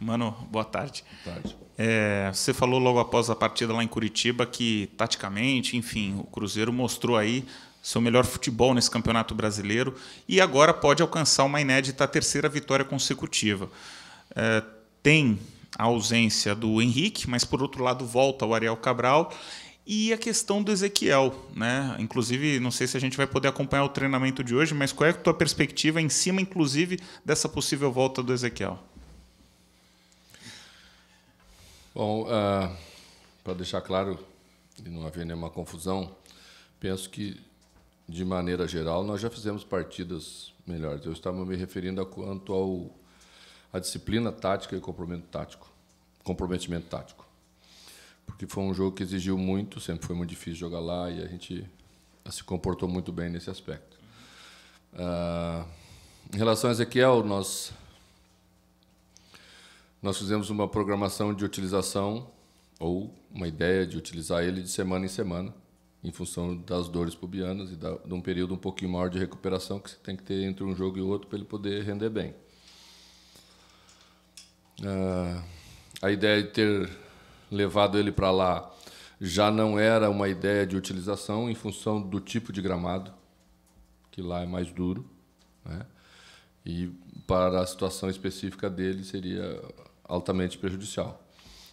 Mano, boa tarde. Boa tarde. Você falou logo após a partida lá em Curitiba que, taticamente, enfim, o Cruzeiro mostrou aí seu melhor futebol nesse Campeonato Brasileiro e agora pode alcançar uma inédita terceira vitória consecutiva. Tem a ausência do Henrique, mas por outro lado volta o Ariel Cabral e a questão do Ezequiel, né? Inclusive, não sei se a gente vai poder acompanhar o treinamento de hoje, mas qual é a tua perspectiva em cima, inclusive, dessa possível volta do Ezequiel? Bom, para deixar claro e não haver nenhuma confusão, penso que, de maneira geral, nós já fizemos partidas melhores. Eu estava me referindo quanto à disciplina tática e comprometimento tático. Porque foi um jogo que exigiu muito, sempre foi muito difícil jogar lá e a gente se comportou muito bem nesse aspecto. Em relação a Ezequiel, nós fizemos uma programação de utilização ou uma ideia de utilizar ele de semana em semana, em função das dores pubianas e de um período um pouquinho maior de recuperação que você tem que ter entre um jogo e outro para ele poder render bem. A ideia de ter levado ele para lá já não era uma ideia de utilização em função do tipo de gramado, que lá é mais duro, né? E para a situação específica dele seria altamente prejudicial.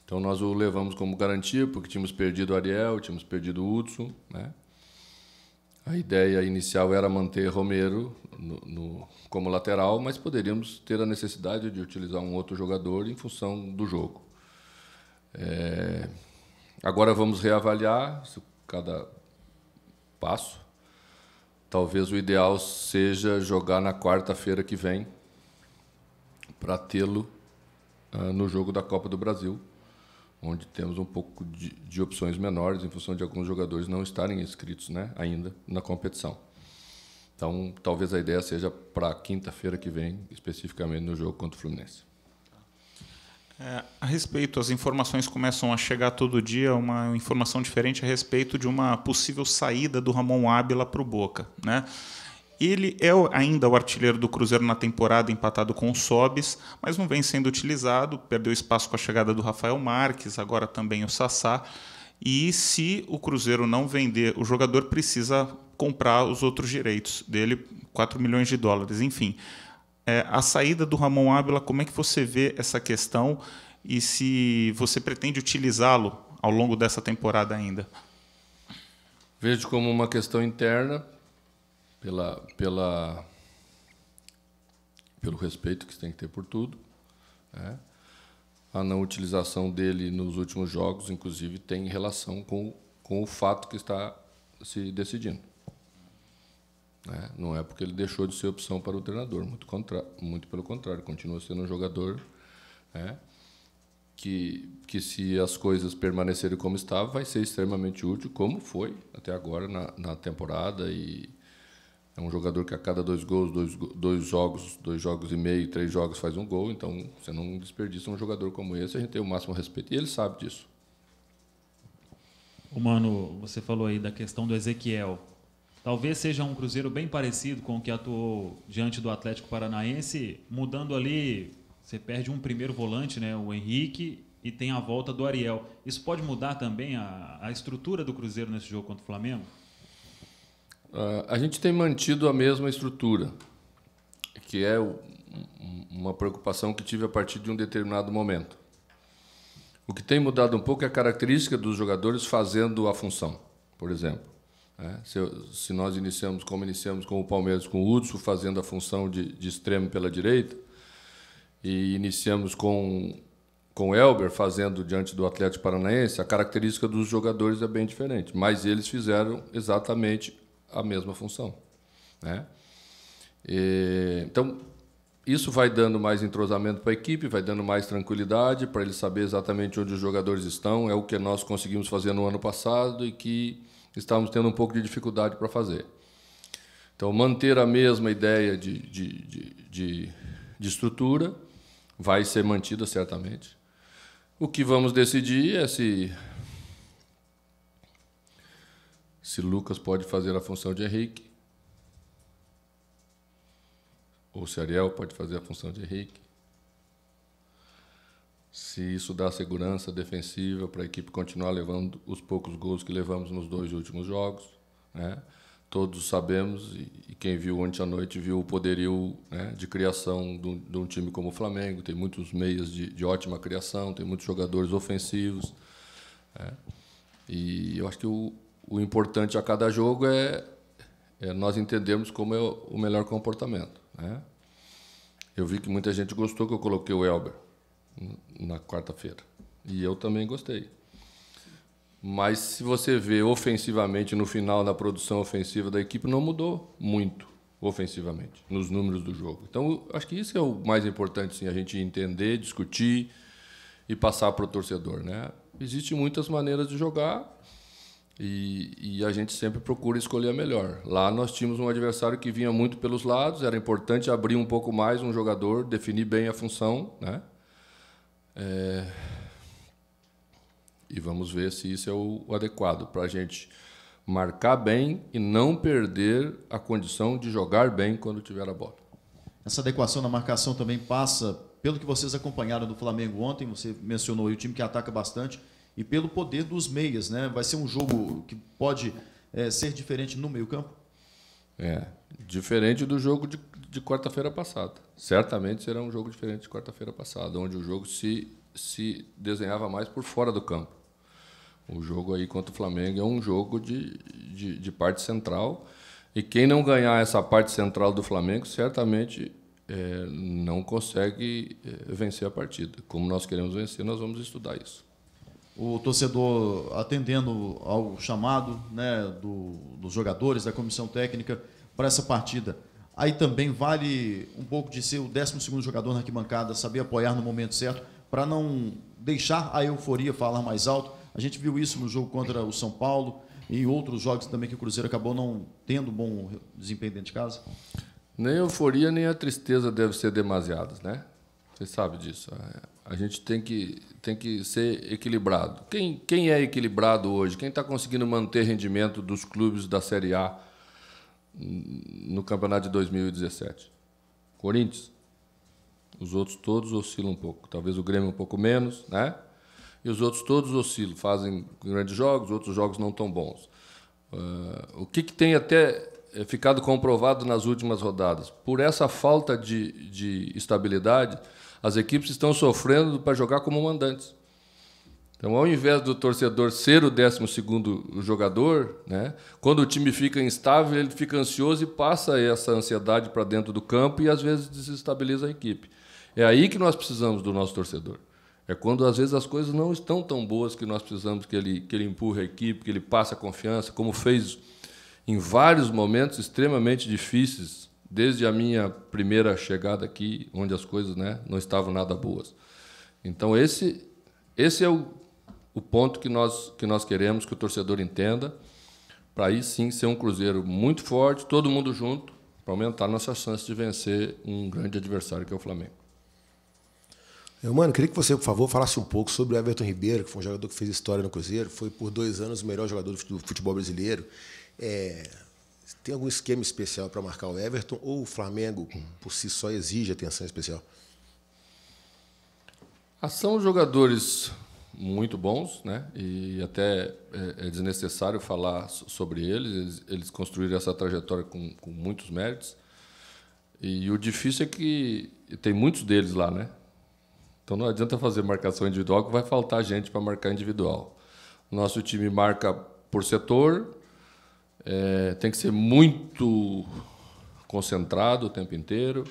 Então nós o levamos como garantia, porque tínhamos perdido o Ariel, tínhamos perdido o Hudson, né? A ideia inicial era manter Romero como lateral, mas poderíamos ter a necessidade de utilizar um outro jogador em função do jogo. Agora vamos reavaliar cada passo. Talvez o ideal seja jogar na quarta-feira que vem para tê-lo no jogo da Copa do Brasil, onde temos um pouco de opções menores em função de alguns jogadores não estarem inscritos, né, ainda na competição. Então, talvez a ideia seja para quinta-feira que vem, especificamente no jogo contra o Fluminense. A respeito, as informações começam a chegar todo dia, uma informação diferente a respeito de uma possível saída do Ramon Ábila para o Boca, né? Ele é ainda o artilheiro do Cruzeiro na temporada, empatado com o Sobis, mas não vem sendo utilizado, perdeu espaço com a chegada do Rafael Marques, agora também o Sassá. E se o Cruzeiro não vender, o jogador precisa comprar os outros direitos dele, 4 milhões de dólares, enfim. A saída do Ramon Ábila, como é que você vê essa questão e se você pretende utilizá-lo ao longo dessa temporada ainda? Vejo como uma questão interna, pelo respeito que você tem que ter por tudo, né? A não utilização dele nos últimos jogos, inclusive, tem relação com o fato que está se decidindo. Não é porque ele deixou de ser opção para o treinador, muito pelo contrário, continua sendo um jogador, né, que se as coisas permanecerem como estava, vai ser extremamente útil, como foi até agora na temporada, e é um jogador que a cada 2 jogos e meio, 3 jogos faz um gol, então você não desperdiça um jogador como esse, a gente tem o máximo respeito, e ele sabe disso. Mano, você falou aí da questão do Ezequiel. Talvez seja um Cruzeiro bem parecido com o que atuou diante do Atlético Paranaense, mudando ali, você perde um primeiro volante, né, o Henrique, e tem a volta do Ariel. Isso pode mudar também a estrutura do Cruzeiro nesse jogo contra o Flamengo? A gente tem mantido a mesma estrutura, que é uma preocupação que tive a partir de um determinado momento. O que tem mudado um pouco é a característica dos jogadores fazendo a função, por exemplo. Se nós iniciamos com o Palmeiras, com o Hudson fazendo a função de extremo pela direita, e iniciamos com o Elber fazendo diante do Atlético Paranaense, a característica dos jogadores é bem diferente, mas eles fizeram exatamente a mesma função, né? Então, isso vai dando mais entrosamento para a equipe, vai dando mais tranquilidade para ele saber exatamente onde os jogadores estão, é o que nós conseguimos fazer no ano passado e que estávamos tendo um pouco de dificuldade para fazer. Então, manter a mesma ideia de estrutura vai ser mantida certamente. O que vamos decidir é se Lucas pode fazer a função de Henrique, ou se Ariel pode fazer a função de Henrique, se isso dá segurança defensiva para a equipe continuar levando os poucos gols que levamos nos 2 últimos jogos, né? Todos sabemos, e quem viu ontem à noite viu o poderio, né, de criação de um time como o Flamengo. Tem muitos meias de ótima criação, tem muitos jogadores ofensivos, né? E eu acho que o importante a cada jogo é nós entendermos como é o melhor comportamento, né? Eu vi que muita gente gostou que eu coloquei o Elber na quarta-feira, e eu também gostei. Mas, se você vê ofensivamente, no final, na produção ofensiva da equipe, não mudou muito ofensivamente, nos números do jogo. Então, acho que isso é o mais importante, sim, a gente entender, discutir e passar para o torcedor, né? Existem muitas maneiras de jogar e a gente sempre procura escolher a melhor. Lá nós tínhamos um adversário que vinha muito pelos lados, era importante abrir um pouco mais um jogador, definir bem a função, né? E vamos ver se isso é o adequado para a gente marcar bem e não perder a condição de jogar bem quando tiver a bola. Essa adequação na marcação também passa pelo que vocês acompanharam do Flamengo ontem. Você mencionou aí o time que ataca bastante e pelo poder dos meias, né? Vai ser um jogo que pode ser diferente no meio-campo? Diferente do jogo de quarta-feira passada. Certamente será um jogo diferente de quarta-feira passada, onde o jogo se desenhava mais por fora do campo. O jogo aí contra o Flamengo é um jogo de parte central, e quem não ganhar essa parte central do Flamengo certamente não consegue vencer a partida. Como nós queremos vencer, nós vamos estudar isso. O torcedor atendendo ao chamado, né, dos jogadores, da comissão técnica para essa partida. Aí também vale um pouco de ser o 12º jogador na arquibancada, saber apoiar no momento certo, para não deixar a euforia falar mais alto. A gente viu isso no jogo contra o São Paulo e em outros jogos também que o Cruzeiro acabou não tendo bom desempenho dentro de casa. Nem a euforia nem a tristeza devem ser demasiadas, né? Você sabe disso. A gente tem que ser equilibrado. Quem é equilibrado hoje? Quem está conseguindo manter rendimento dos clubes da Série A no campeonato de 2017? Corinthians. Os outros todos oscilam um pouco. Talvez o Grêmio um pouco menos, né? E os outros todos oscilam, fazem grandes jogos, outros jogos não tão bons. O que tem até ficado comprovado nas últimas rodadas? Por essa falta de estabilidade, as equipes estão sofrendo para jogar como mandantes. Então, ao invés do torcedor ser o 12º jogador, né, quando o time fica instável, ele fica ansioso e passa essa ansiedade para dentro do campo e, às vezes, desestabiliza a equipe. É aí que nós precisamos do nosso torcedor. É quando, às vezes, as coisas não estão tão boas que nós precisamos que ele empurre a equipe, que ele passe a confiança, como fez em vários momentos extremamente difíceis, desde a minha primeira chegada aqui, onde as coisas, né, não estavam nada boas. Então, esse é o ponto que nós queremos que o torcedor entenda, para aí sim ser um Cruzeiro muito forte, todo mundo junto, para aumentar nossa chance de vencer um grande adversário que é o Flamengo. Mano, queria que você, por favor, falasse um pouco sobre o Everton Ribeiro, que foi um jogador que fez história no Cruzeiro, foi por 2 anos o melhor jogador do futebol brasileiro. Tem algum esquema especial para marcar o Everton, ou o Flamengo, por si só, exige atenção especial? São jogadores muito bons, né? E até é desnecessário falar sobre eles. Eles construíram essa trajetória com muitos méritos. E o difícil é que tem muitos deles lá, né? Então não adianta fazer marcação individual, que vai faltar gente para marcar individual. O nosso time marca por setor, tem que ser muito concentrado o tempo inteiro.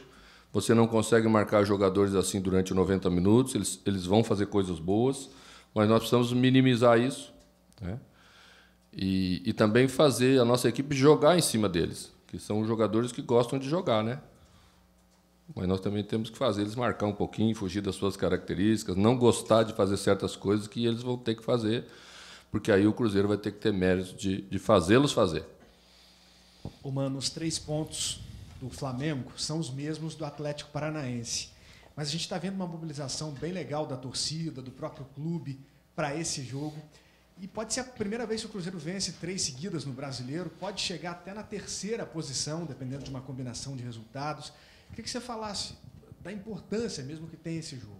Você não consegue marcar jogadores assim durante 90 minutos, eles vão fazer coisas boas, mas nós precisamos minimizar isso, né? E também fazer a nossa equipe jogar em cima deles, que são jogadores que gostam de jogar, né? Mas nós também temos que fazer eles marcar um pouquinho, fugir das suas características, não gostar de fazer certas coisas que eles vão ter que fazer, porque aí o Cruzeiro vai ter que ter mérito de fazê-los fazer. Mano, os 3 pontos do Flamengo são os mesmos do Atlético Paranaense. Mas a gente está vendo uma mobilização bem legal da torcida, do próprio clube, para esse jogo. E pode ser a primeira vez que o Cruzeiro vence 3 seguidas no Brasileiro, pode chegar até na 3ª posição, dependendo de uma combinação de resultados. Queria que você falasse da importância mesmo que tem esse jogo.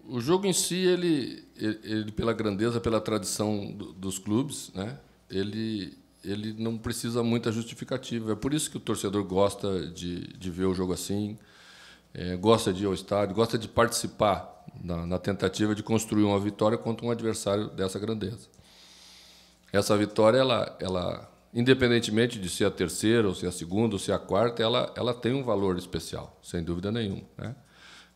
O jogo em si, ele pela grandeza, pela tradição dos clubes, né, ele não precisa muita justificativa. É por isso que o torcedor gosta de ver o jogo assim, gosta de ir ao estádio, gosta de participar na tentativa de construir uma vitória contra um adversário dessa grandeza. Essa vitória, ela independentemente de ser a terceira, ou ser a segunda, ou ser a quarta, ela tem um valor especial, sem dúvida nenhuma, né?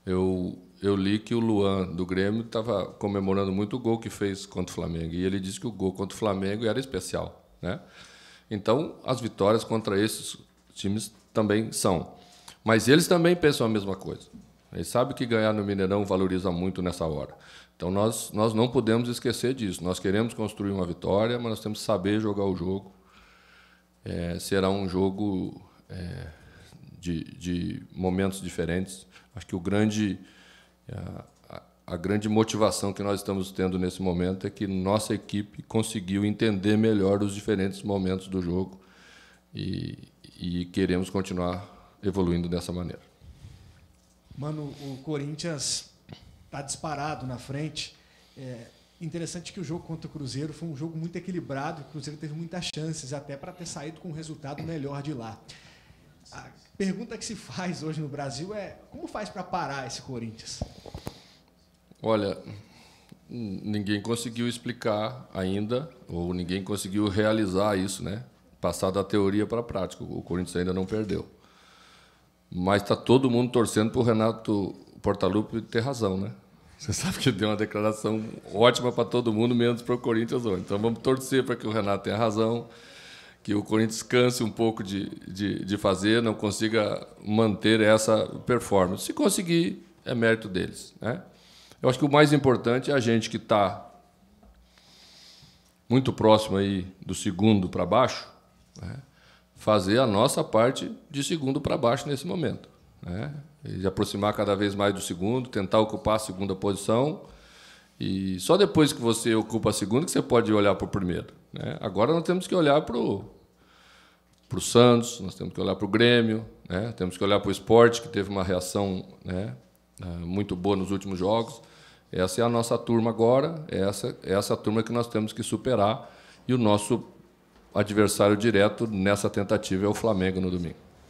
Eu li que o Luan, do Grêmio, estava comemorando muito o gol que fez contra o Flamengo, e ele disse que o gol contra o Flamengo era especial, né? Então, as vitórias contra esses times também são. Mas eles também pensam a mesma coisa. Eles sabem que ganhar no Mineirão valoriza muito nessa hora. Então, nós não podemos esquecer disso. Nós queremos construir uma vitória, mas nós temos que saber jogar o jogo. Será um jogo de momentos diferentes. Acho que a grande motivação que nós estamos tendo nesse momento é que nossa equipe conseguiu entender melhor os diferentes momentos do jogo e queremos continuar evoluindo dessa maneira. Mano, o Corinthians está disparado na frente. Interessante que o jogo contra o Cruzeiro foi um jogo muito equilibrado. O Cruzeiro teve muitas chances até para ter saído com um resultado melhor de lá. A pergunta que se faz hoje no Brasil é: como faz para parar esse Corinthians? Olha, ninguém conseguiu explicar ainda, ou ninguém conseguiu realizar isso, né? Passar da teoria para a prática. O Corinthians ainda não perdeu. Mas está todo mundo torcendo para o Renato Portaluppi ter razão, né? Você sabe que deu uma declaração ótima para todo mundo, menos para o Corinthians hoje. Então vamos torcer para que o Renato tenha razão, que o Corinthians canse um pouco de fazer, não consiga manter essa performance. Se conseguir, é mérito deles, né? Eu acho que o mais importante é a gente que está muito próximo aí do segundo para baixo, né, fazer a nossa parte de segundo para baixo nesse momento, né, e aproximar cada vez mais do segundo, tentar ocupar a segunda posição, e só depois que você ocupa a segunda que você pode olhar para o primeiro, né? Agora nós temos que olhar para o Santos, nós temos que olhar para o Grêmio, né, temos que olhar para o Sport, que teve uma reação, né, muito boa nos últimos jogos. Essa é a nossa turma agora, essa turma que nós temos que superar, e o nosso adversário direto nessa tentativa é o Flamengo no domingo.